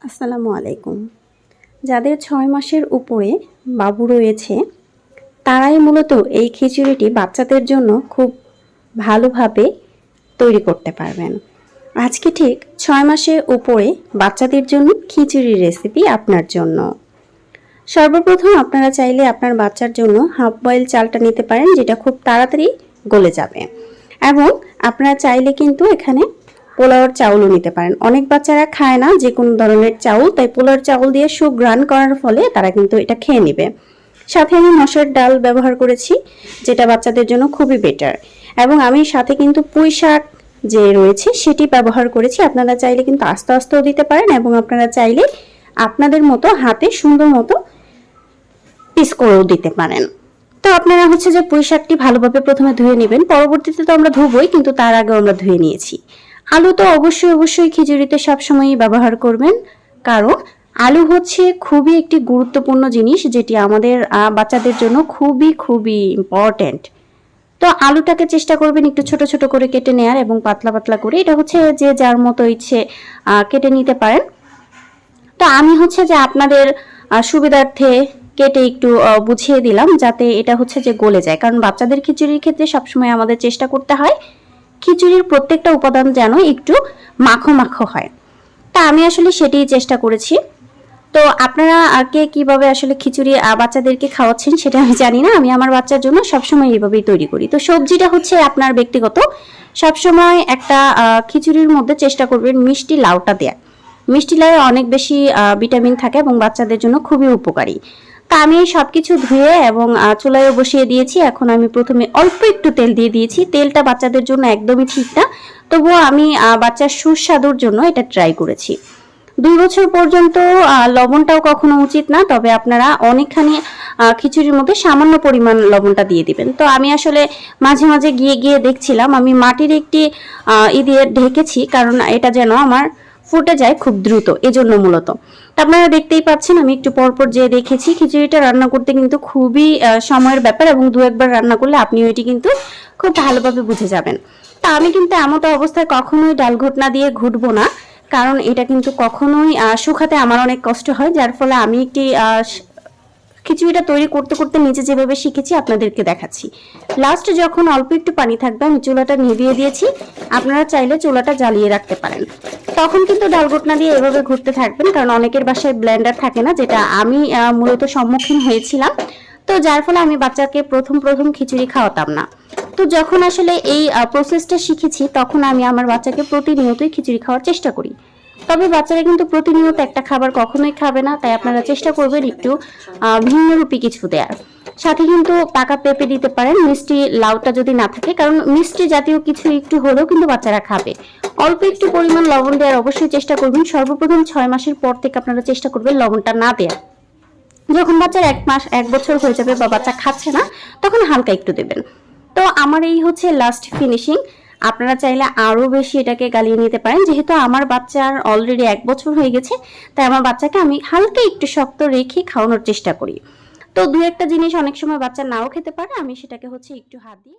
আসসালামু আলাইকুম। যাদের ৬ মাসের উপরে বাবু রয়েছে তারাই মূলত এই খিচুড়িটি বাচ্চাদের জন্য খুব ভালোভাবে তৈরি করতে পারবেন। আজকে ঠিক ৬ মাসের উপরে বাচ্চাদের জন্য খিচুড়ির রেসিপি আপনার জন্য। সর্বপ্রথম আপনারা চাইলে আপনার বাচ্চার জন্য হাফ বয়েল চালটা নিতে পারেন, যেটা খুব তাড়াতাড়ি গলে যাবে। এবং আপনারা চাইলে কিন্তু এখানে পোলাওর চাউলও নিতে পারেন। অনেক বাচ্চারা খায় না যে কোনো ধরনের চাউল, তাই পোলাওর চাউল দিয়ে সুপ রান করার ফলে তারা কিন্তু এটা খেয়ে নেবে। সাথে আমি মসুর ডাল ব্যবহার করেছি, যেটা বাচ্চাদের জন্য খুবই বেটার। এবং আমি সাথে কিন্তু পুঁই শাক যে রয়েছে সেটি ব্যবহার করেছি। আপনারা চাইলে কিন্তু আস্তে আস্তেও দিতে পারেন এবং আপনারা চাইলে আপনাদের মতো হাতে সুন্দর মতো পিস করেও দিতে পারেন। তো আপনারা যে পুঁই শাকটি ভালোভাবে প্রথমে ধুয়ে নেবেন, পরবর্তীতে তো আমরা ধুবই, কিন্তু তার আগে আমরা ধুয়ে নিয়েছি। আলু তো অবশ্যই খিচুড়িতে সবসময়ই ব্যবহার করবেন, কারণ আলু খুবই একটি গুরুত্বপূর্ণ জিনিস, যেটি আমাদের বাচ্চাদের জন্য খুবই ইম্পর্টেন্ট। তো আলুটাকে চেষ্টা করবেন একটু ছোট ছোট করে কেটে নেয়ার এবং পাতলা পাতলা করে। এটা যে যার মতো ইচ্ছে কেটে নিতে পারেন। তো আমি যে আপনাদের সুবিধার্থে কেটে একটু বুঝিয়ে দিলাম, যাতে এটা যে গলে যায়। কারণ বাচ্চাদের খিচুড়ির ক্ষেত্রে সবসময় আমাদের চেষ্টা করতে হয় খিচুড়ির প্রত্যেকটা উপাদান যেন একটু মাখো মাখো হয়। তা আমি সেটাই চেষ্টা করেছি। তো আপনারা কে কিভাবে খিচুড়ি বাচ্চাদেরকে খাওয়াচ্ছেন সেটা আমি জানি না। আমি আমার বাচ্চার জন্য সবসময় এইভাবেই তৈরি করি। তো সবজিটা আপনার ব্যক্তিগত। সবসময় একটা খিচুড়ির মধ্যে চেষ্টা করবেন মিষ্টি লাউটা দেয়া। মিষ্টি লাউয়ে অনেক বেশি ভিটামিন থাকে এবং বাচ্চাদের জন্য খুবই উপকারী। তা আমি সবকিছু ধুয়ে এবং চুলায় বসিয়ে দিয়েছি। এখন আমি প্রথমে অল্প একটু তেল দিয়ে দিয়েছি। তেলটা বাচ্চাদের জন্য একদমই ঠিক না, তবুও আমি বাচ্চার সুস্বাদুর জন্য এটা ট্রাই করেছি। 2 বছর পর্যন্ত লবণটাও কখনো উচিত না, তবে আপনারা অনেকখানি খিচুড়ির মধ্যে সামান্য পরিমাণ লবণটা দিয়ে দিবেন। তো আমি মাঝে মাঝে গিয়ে দেখছিলাম, আমি মাটির একটি দিয়ে ঢেকেছি, কারণ এটা যেন আমার ফুটে যায় খুব দ্রুত, এজন্য মূলত। আপনারা দেখতেই পাচ্ছেন আমি একটু পরপর যে দেখেছি। খিচুড়িটা রান্না করতে কিন্তু খুবই সময়ের ব্যাপার এবং 2-1 বার রান্না করলে আপনিও এটি কিন্তু খুব ভালোভাবে বুঝে যাবেন। তা আমি কিন্তু এমতো অবস্থায় কখনোই ডাল ঘুটনা দিয়ে ঘুটবো না, কারণ এটা কিন্তু কখনোই শুকাতে আমার অনেক কষ্ট হয়, যার ফলে আমি একটি খিচুড়িটা তৈরি করতে করতে নিজে যেভাবে শিখেছি আপনাদেরকে দেখাচ্ছি। লাস্ট যখন অল্প একটু পানি থাকবে আমি চুলাটা নিভিয়ে দিয়েছি। আপনারা চাইলে চুলাটা জ্বালিয়ে রাখতে পারেন। তখন কিন্তু ডাল ঘুটনা দিয়ে এভাবে ঘুরতে থাকবেন, কারণ অনেকের বাসায় ব্লেন্ডার থাকে না, যেটা আমি মূলত সম্মুখীন হয়েছিলাম। তো যার ফলে আমি বাচ্চাকে প্রথম খিচুড়ি খাওয়াতাম না। তো যখন এই প্রসেসটা শিখেছি, তখন আমি আমার বাচ্চাকে প্রতিনিয়তই খিচুড়ি খাওয়ার চেষ্টা করি। তবে বাচ্চারা কিন্তু প্রতিনিয়ত একটা খাবার কখনোই খাবে না, তাই আপনারা চেষ্টা করবেন একটু ভিন্নরূপী কিছু দেওয়ার। সাথে কিন্তু পাকা পেঁপে দিতে পারেন, মিষ্টি লাউটা যদি না থাকে, কারণ মিষ্টি জাতীয় কিছু একটু হলেও কিন্তু বাচ্চারা খাবে। অল্প একটু পরিমাণ লবণ দেওয়ার অবশ্যই চেষ্টা করবেন। সর্বপ্রথম 6 মাসের পর থেকে আপনারা চেষ্টা করবেন লবণটা না দেওয়ার। যখন বাচ্চার 1 বছর হয়ে যাবে বা বাচ্চা খাচ্ছে না, তখন হালকা একটু দেবেন। তো আমার এই লাস্ট ফিনিশিং। আপনারা চাইলে আরো বেশি এটাকে গালিয়ে নিতে পারেন। যেহেতু আমার বাচ্চার অলরেডি 1 বছর হয়ে গেছে, তাই আমার বাচ্চাকে আমি হালকা একটু শক্ত রেখে খাওয়ানোর চেষ্টা করি। তো 2-1টা জিনিস অনেক সময় বাচ্চা নাও খেতে পারে, আমি সেটাকে একটু হাত দিয়ে